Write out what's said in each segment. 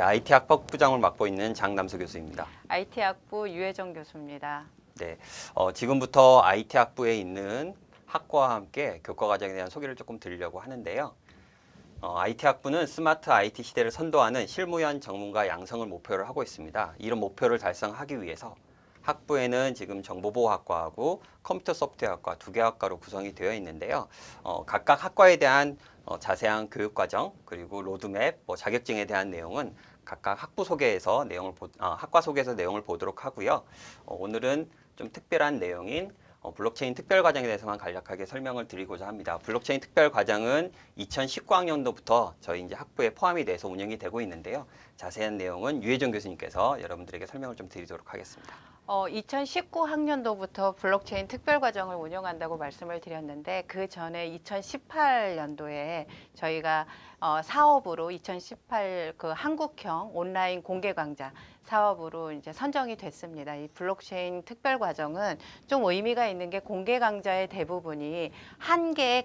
IT 학부장을 맡고 있는 장남수 교수입니다. IT 학부 유혜정 교수입니다. 네, 지금부터 IT 학부에 있는 학과와 함께 교과 과정에 대한 소개를 조금 드리려고 하는데요. IT 학부는 스마트 IT 시대를 선도하는 실무연 전문가 양성을 목표로 하고 있습니다. 이런 목표를 달성하기 위해서 학부에는 지금 정보보호학과하고 컴퓨터 소프트웨어학과 두 개 학과로 구성이 되어 있는데요. 각각 학과에 대한 자세한 교육과정 그리고 로드맵, 자격증에 대한 내용은 각각 학과 소개에서 내용을 보도록 하고요. 오늘은 좀 특별한 내용인 블록체인 특별과정에 대해서만 간략하게 설명을 드리고자 합니다. 블록체인 특별과정은 2019학년도부터 저희 이제 학부에 포함이 돼서 운영이 되고 있는데요. 자세한 내용은 유혜정 교수님께서 여러분들에게 설명을 좀 드리도록 하겠습니다. 2019학년도부터 블록체인 특별과정을 운영한다고 말씀을 드렸는데 그 전에 2018년도에 저희가 사업으로 2018 그 한국형 온라인 공개 강좌 사업으로 이제 선정이 됐습니다. 이 블록체인 특별과정은 좀 의미가 있는 게 공개 강좌의 대부분이 한 개의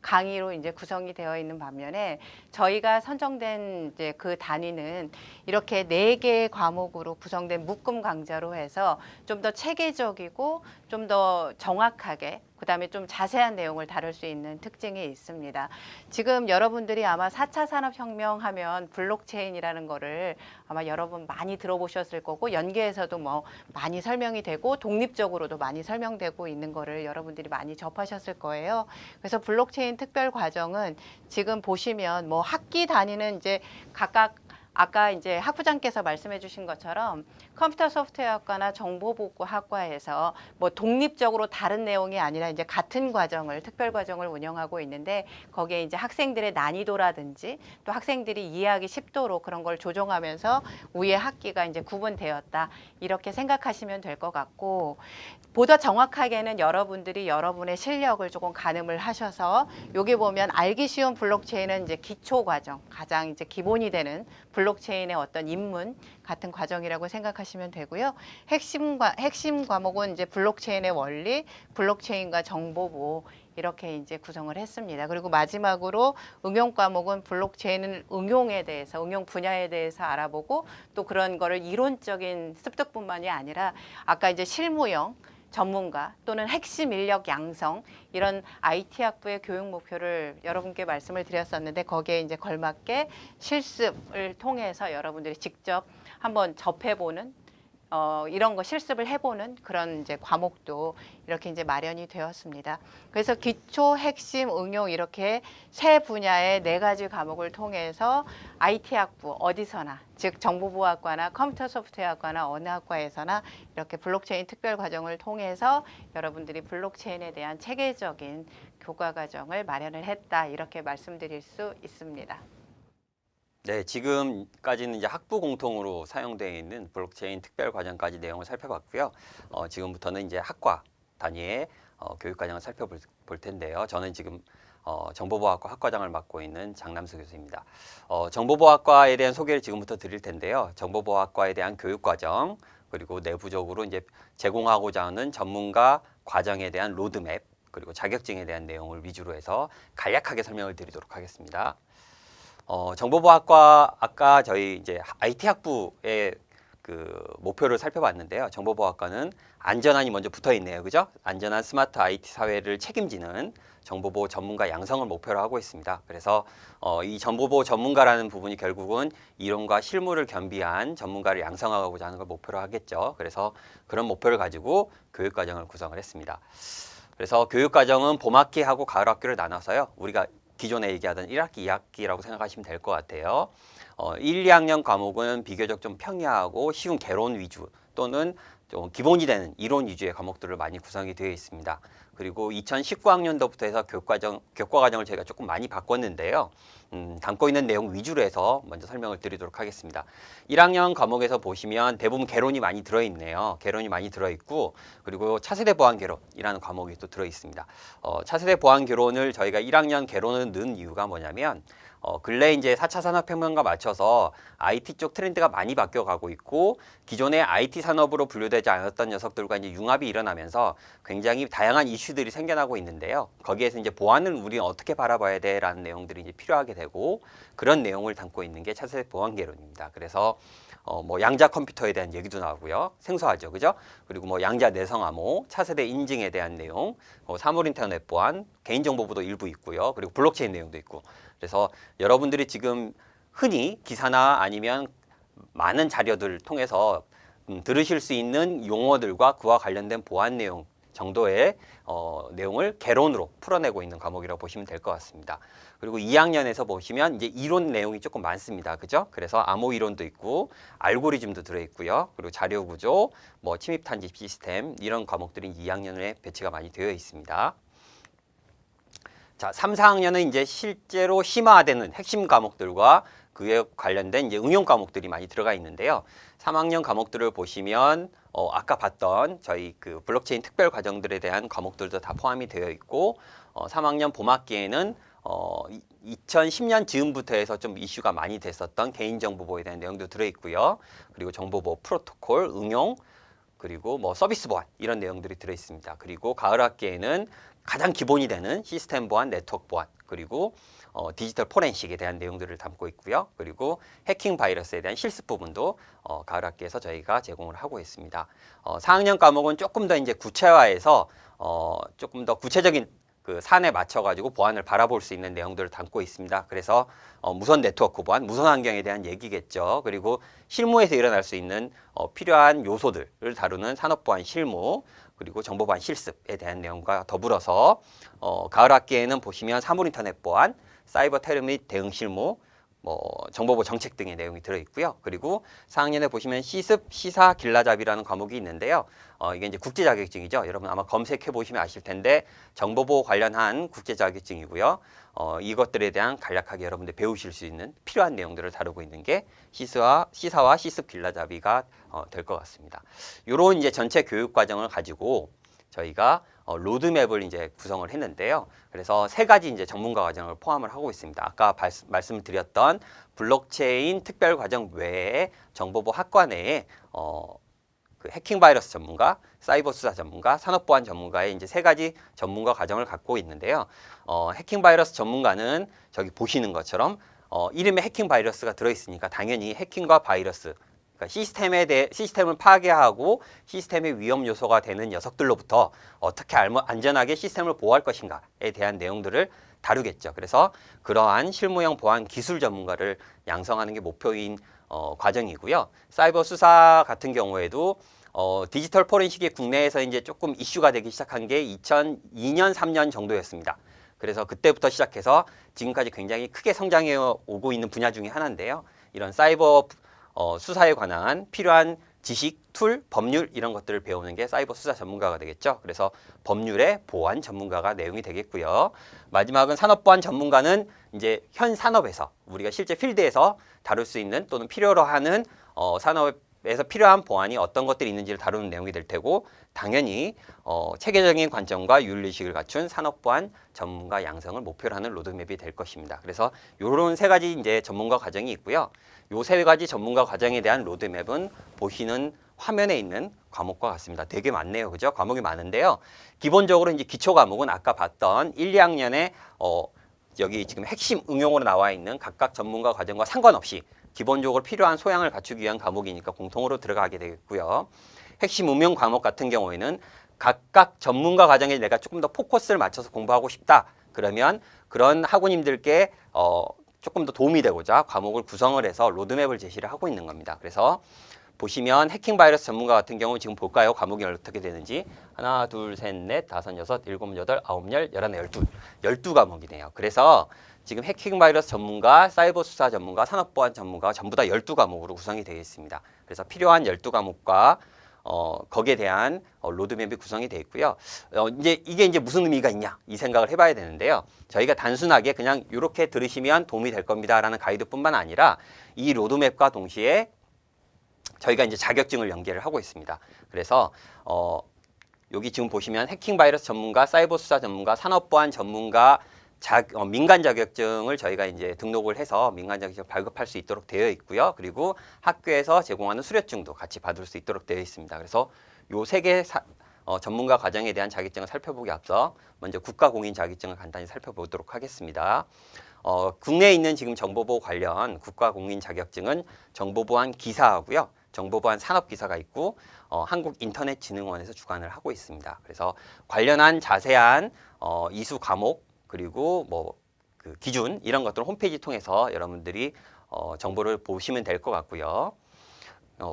강의로 이제 구성이 되어 있는 반면에 저희가 선정된 이제 그 단위는 이렇게 4개의 과목으로 구성된 묶음 강좌로 해서 좀 더 체계적이고 좀 더 정확하게 그다음에 좀 자세한 내용을 다룰 수 있는 특징이 있습니다. 지금 여러분들이 아마 4차 산업혁명 하면 블록체인이라는 거를 아마 여러분 많이 들어보셨을 거고 연계에서도 뭐 많이 설명이 되고 독립적으로도 많이 설명되고 있는 거를 여러분들이 많이 접하셨을 거예요. 그래서 블록체인 특별 과정은 지금 보시면 뭐 학기 단위는 이제 각각 아까 이제 학부장께서 말씀해 주신 것처럼 컴퓨터 소프트웨어학과나 정보보호학과에서 뭐 독립적으로 다른 내용이 아니라 이제 같은 과정을 특별 과정을 운영하고 있는데 거기에 이제 학생들의 난이도라든지 또 학생들이 이해하기 쉽도록 그런 걸 조정하면서 위의 학기가 이제 구분되었다 이렇게 생각하시면 될 것 같고 보다 정확하게는 여러분들이 여러분의 실력을 조금 가늠을 하셔서 여기 보면 알기 쉬운 블록체인은 이제 기초 과정 가장 이제 기본이 되는 블록체인의 어떤 입문 같은 과정이라고 생각하시면 되고요. 핵심 과목은 이제 블록체인의 원리, 블록체인과 정보보호 이렇게 이제 구성을 했습니다. 그리고 마지막으로 응용 과목은 블록체인 응용에 대해서, 응용 분야에 대해서 알아보고 또 그런 거를 이론적인 습득뿐만이 아니라 아까 이제 실무형 전문가 또는 핵심 인력 양성 이런 IT 학부의 교육 목표를 여러분께 말씀을 드렸었는데 거기에 이제 걸맞게 실습을 통해서 여러분들이 직접 한번 접해보는 이런 거 실습을 해보는 그런 이제 과목도 이렇게 이제 마련이 되었습니다. 그래서 기초, 핵심, 응용 이렇게 세 분야의 4가지 과목을 통해서 IT 학부 어디서나 즉 정보보호학과나 컴퓨터 소프트웨어학과나 어느 학과에서나 이렇게 블록체인 특별 과정을 통해서 여러분들이 블록체인에 대한 체계적인 교과 과정을 마련을 했다 이렇게 말씀드릴 수 있습니다. 네, 지금까지는 이제 학부 공통으로 사용되어 있는 블록체인 특별 과정까지 내용을 살펴봤고요. 지금부터는 이제 학과 단위의 교육 과정을 살펴볼 텐데요. 저는 지금 정보보호학과 학과장을 맡고 있는 장남수 교수입니다. 정보보호학과에 대한 소개를 지금부터 드릴 텐데요. 정보보호학과에 대한 교육 과정 그리고 내부적으로 이제 제공하고자 하는 전문가 과정에 대한 로드맵 그리고 자격증에 대한 내용을 위주로 해서 간략하게 설명을 드리도록 하겠습니다. 정보보호학과 아까 저희 이제 IT 학부의 그 목표를 살펴봤는데요. 정보보호학과는 안전한이 먼저 붙어 있네요. 그죠? 안전한 스마트 IT 사회를 책임지는 정보보호 전문가 양성을 목표로 하고 있습니다. 그래서 이 정보보호 전문가라는 부분이 결국은 이론과 실무를 겸비한 전문가를 양성하고자 하는 걸 목표로 하겠죠. 그래서 그런 목표를 가지고 교육과정을 구성을 했습니다. 그래서 교육과정은 봄학기하고 가을학기를 나눠서요. 우리가 기존에 얘기하던 1학기, 2학기라고 생각하시면 될 것 같아요. 1, 2학년 과목은 비교적 좀 평이하고 쉬운 개론 위주 또는 좀 기본이 되는 이론 위주의 과목들을 많이 구성이 되어 있습니다. 그리고 2019학년도부터 해서 교과 과정을 저희가 조금 많이 바꿨는데요. 담고 있는 내용 위주로 해서 먼저 설명을 드리도록 하겠습니다. 1학년 과목에서 보시면 대부분 개론이 많이 들어있네요. 개론이 많이 들어있고 그리고 차세대 보안 개론이라는 과목이 또 들어있습니다. 차세대 보안 개론을 저희가 1학년 개론을 넣은 이유가 뭐냐면 근래 이제 4차 산업혁명과 맞춰서 IT 쪽 트렌드가 많이 바뀌어가고 있고 기존의 IT 산업으로 분류되지 않았던 녀석들과 이제 융합이 일어나면서 굉장히 다양한 이슈들이 생겨나고 있는데요. 거기에서 이제 보안을 우리는 어떻게 바라봐야 돼라는 내용들이 이제 필요하게 되고 그런 내용을 담고 있는 게 차세대 보안개론입니다. 그래서 뭐 양자 컴퓨터에 대한 얘기도 나오고요. 생소하죠, 그죠? 그리고 뭐 양자 내성 암호, 차세대 인증에 대한 내용, 사물 인터넷 보안, 개인정보보도 일부 있고요. 그리고 블록체인 내용도 있고. 그래서 여러분들이 지금 흔히 기사나 아니면 많은 자료들을 통해서 들으실 수 있는 용어들과 그와 관련된 보안 내용 정도의 내용을 개론으로 풀어내고 있는 과목이라고 보시면 될 것 같습니다. 그리고 2학년에서 보시면 이제 이론 내용이 조금 많습니다. 그죠? 그래서 암호 이론도 있고 알고리즘도 들어있고요. 그리고 자료 구조, 뭐 침입 탄집 시스템 이런 과목들이 2학년에 배치가 많이 되어 있습니다. 자, 3, 4학년은 이제 실제로 심화되는 핵심 과목들과 그에 관련된 이제 응용 과목들이 많이 들어가 있는데요. 3학년 과목들을 보시면 아까 봤던 저희 그 블록체인 특별 과정들에 대한 과목들도 다 포함이 되어 있고 3학년 봄학기에는 2010년 즈음부터 해서 좀 이슈가 많이 됐었던 개인정보보호에 대한 내용도 들어있고요. 그리고 정보보호 프로토콜, 응용, 그리고 뭐 서비스 보안 이런 내용들이 들어 있습니다. 그리고 가을 학기에는 가장 기본이 되는 시스템 보안, 네트워크 보안, 그리고 디지털 포렌식에 대한 내용들을 담고 있고요. 그리고 해킹 바이러스에 대한 실습 부분도 가을 학기에서 저희가 제공을 하고 있습니다. 4학년 과목은 조금 더 이제 구체화해서 조금 더 구체적인 그 사안에 맞춰가지고 보안을 바라볼 수 있는 내용들을 담고 있습니다. 그래서 무선 네트워크 보안, 무선 환경에 대한 얘기겠죠. 그리고 실무에서 일어날 수 있는 필요한 요소들을 다루는 산업보안 실무, 그리고 정보보안 실습에 대한 내용과 더불어서 가을 학기에는 보시면 사물인터넷 보안, 사이버 테러 및 대응 실무, 뭐 정보보호 정책 등의 내용이 들어있고요. 그리고 4학년에 보시면 시습, 시사, 길라잡이라는 과목이 있는데요. 이게 이제 국제 자격증이죠. 여러분 아마 검색해 보시면 아실 텐데 정보보호 관련한 국제 자격증이고요. 이것들에 대한 간략하게 여러분들 배우실 수 있는 필요한 내용들을 다루고 있는 게 시사와 시습, 길라잡이가 될 것 같습니다. 이런 이제 전체 교육 과정을 가지고 저희가 로드맵을 이제 구성을 했는데요. 그래서 세 가지 이제 전문가 과정을 포함을 하고 있습니다. 아까 말씀드렸던 블록체인 특별 과정 외에 정보보호 학과 내에 그 해킹 바이러스 전문가, 사이버 수사 전문가, 산업보안 전문가의 이제 세 가지 전문가 과정을 갖고 있는데요. 해킹 바이러스 전문가는 저기 보시는 것처럼 이름에 해킹 바이러스가 들어있으니까 당연히 해킹과 바이러스, 그러니까 시스템을 파괴하고 시스템의 위험 요소가 되는 녀석들로부터 어떻게 안전하게 시스템을 보호할 것인가에 대한 내용들을 다루겠죠. 그래서 그러한 실무형 보안 기술 전문가를 양성하는 게 목표인 과정이고요. 사이버 수사 같은 경우에도 디지털 포렌식이 국내에서 이제 조금 이슈가 되기 시작한 게 2002년, 3년 정도였습니다. 그래서 그때부터 시작해서 지금까지 굉장히 크게 성장해 오고 있는 분야 중에 하나인데요. 이런 사이버 수사에 관한 필요한 지식, 툴, 법률 이런 것들을 배우는 게 사이버 수사 전문가가 되겠죠. 그래서 법률의 보안 전문가가 내용이 되겠고요. 마지막은 산업보안 전문가는 이제 현 산업에서 우리가 실제 필드에서 다룰 수 있는 또는 필요로 하는 산업에서 필요한 보안이 어떤 것들이 있는지를 다루는 내용이 될 테고 당연히 체계적인 관점과 윤리식을 갖춘 산업보안 전문가 양성을 목표로 하는 로드맵이 될 것입니다. 그래서 이런 세 가지 이제 전문가 과정이 있고요. 요 세 가지 전문가 과정에 대한 로드맵은 보시는 화면에 있는 과목과 같습니다. 되게 많네요. 그죠? 과목이 많은데요. 기본적으로 이제 기초 과목은 아까 봤던 1, 2학년에 여기 지금 핵심 응용으로 나와 있는 각각 전문가 과정과 상관없이 기본적으로 필요한 소양을 갖추기 위한 과목이니까 공통으로 들어가게 되겠고요. 핵심 응용 과목 같은 경우에는 각각 전문가 과정에 내가 조금 더 포커스를 맞춰서 공부하고 싶다. 그러면 그런 학우님들께 조금 더 도움이 되고자 과목을 구성을 해서 로드맵을 제시를 하고 있는 겁니다. 그래서 보시면 해킹 바이러스 전문가 같은 경우 지금 볼까요? 과목이 어떻게 되는지. 하나, 둘, 셋, 넷, 다섯, 여섯, 일곱, 여덟, 아홉, 열, 열하나, 열두 과목이네요. 그래서 지금 해킹 바이러스 전문가, 사이버 수사 전문가, 산업보안 전문가가 전부 다 12과목으로 구성이 되어 있습니다. 그래서 필요한 12과목과 거기에 대한 로드맵이 구성이 되어 있고요. 이게 이제 무슨 의미가 있냐 이 생각을 해봐야 되는데요. 저희가 단순하게 그냥 이렇게 들으시면 도움이 될 겁니다라는 가이드뿐만 아니라 이 로드맵과 동시에 저희가 이제 자격증을 연계를 하고 있습니다. 그래서 여기 지금 보시면 해킹 바이러스 전문가, 사이버 수사 전문가, 산업보안 전문가 민간 자격증을 저희가 이제 등록을 해서 민간 자격증 발급할 수 있도록 되어 있고요. 그리고 학교에서 제공하는 수료증도 같이 받을 수 있도록 되어 있습니다. 그래서 요 세 개 전문가 과정에 대한 자격증을 살펴보기 앞서 먼저 국가공인 자격증을 간단히 살펴보도록 하겠습니다. 국내에 있는 지금 정보보호 관련 국가공인 자격증은 정보보안 기사하고요. 정보보안 산업기사가 있고 한국인터넷진흥원에서 주관을 하고 있습니다. 그래서 관련한 자세한 이수 과목 그리고 그 기준 이런 것들은 홈페이지 통해서 여러분들이 정보를 보시면 될 것 같고요.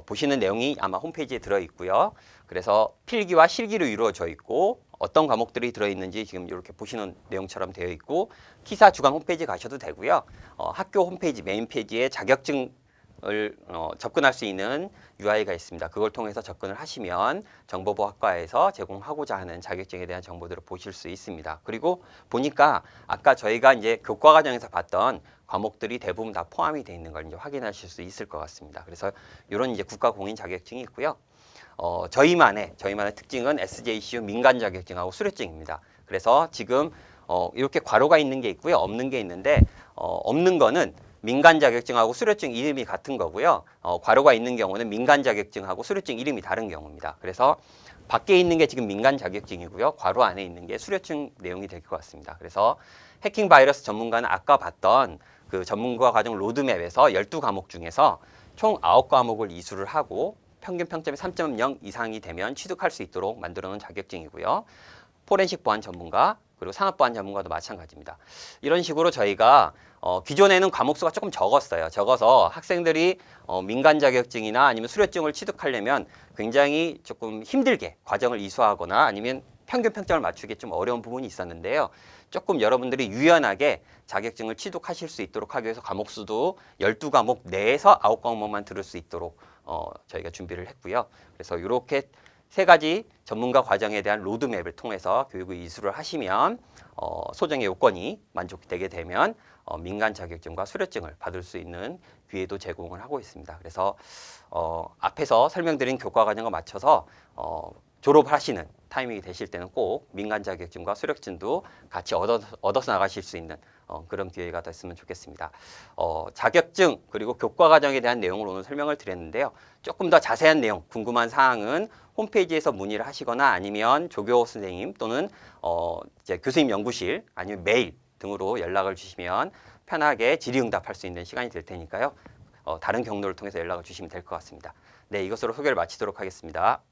보시는 내용이 아마 홈페이지에 들어 있고요. 그래서 필기와 실기로 이루어져 있고 어떤 과목들이 들어있는지 지금 이렇게 보시는 내용처럼 되어 있고 키사 주간 홈페이지 가셔도 되고요. 학교 홈페이지 메인 페이지에 자격증을 접근할 수 있는 UI가 있습니다. 그걸 통해서 접근을 하시면 정보보호학과에서 제공하고자 하는 자격증에 대한 정보들을 보실 수 있습니다. 그리고 보니까 아까 저희가 이제 교과 과정에서 봤던 과목들이 대부분 다 포함이 되어 있는 걸 이제 확인하실 수 있을 것 같습니다. 그래서 이런 이제 국가공인 자격증이 있고요. 저희만의 특징은 SJCU 민간 자격증하고 수료증입니다. 그래서 지금 이렇게 괄호가 있는 게 있고요, 없는 게 있는데 없는 거는 민간 자격증하고 수료증 이름이 같은 거고요. 괄호가 있는 경우는 민간 자격증하고 수료증 이름이 다른 경우입니다. 그래서 밖에 있는 게 지금 민간 자격증이고요. 괄호 안에 있는 게 수료증 내용이 될 것 같습니다. 그래서 해킹 바이러스 전문가는 아까 봤던 그 전문가 과정 로드맵에서 12과목 중에서 총 9과목을 이수를 하고 평균 평점이 3.0 이상이 되면 취득할 수 있도록 만들어 놓은 자격증이고요. 포렌식 보안 전문가 그리고 산업 보안 전문가도 마찬가지입니다. 이런 식으로 저희가 기존에는 과목 수가 조금 적었어요. 적어서 학생들이 민간 자격증이나 아니면 수료증을 취득하려면 굉장히 조금 힘들게 과정을 이수하거나 아니면 평균 평점을 맞추기 좀 어려운 부분이 있었는데요. 조금 여러분들이 유연하게 자격증을 취득하실 수 있도록 하기 위해서 과목 수도 12과목 내에서 9과목만 들을 수 있도록 저희가 준비를 했고요. 그래서 이렇게 세 가지 전문가 과정에 대한 로드맵을 통해서 교육을 이수를 하시면 소정의 요건이 만족되게 되면 민간 자격증과 수료증을 받을 수 있는 기회도 제공을 하고 있습니다. 그래서 앞에서 설명드린 교과 과정과 맞춰서 졸업하시는 타이밍이 되실 때는 꼭 민간 자격증과 수료증도 같이 얻어서 나가실 수 있는 그런 기회가 됐으면 좋겠습니다. 자격증 그리고 교과 과정에 대한 내용을 오늘 설명을 드렸는데요. 조금 더 자세한 내용, 궁금한 사항은 홈페이지에서 문의를 하시거나 아니면 조교 선생님 또는 이제 교수님 연구실 아니면 메일 등으로 연락을 주시면 편하게 질의응답할 수 있는 시간이 될 테니까요. 다른 경로를 통해서 연락을 주시면 될 것 같습니다. 네, 이것으로 소개를 마치도록 하겠습니다.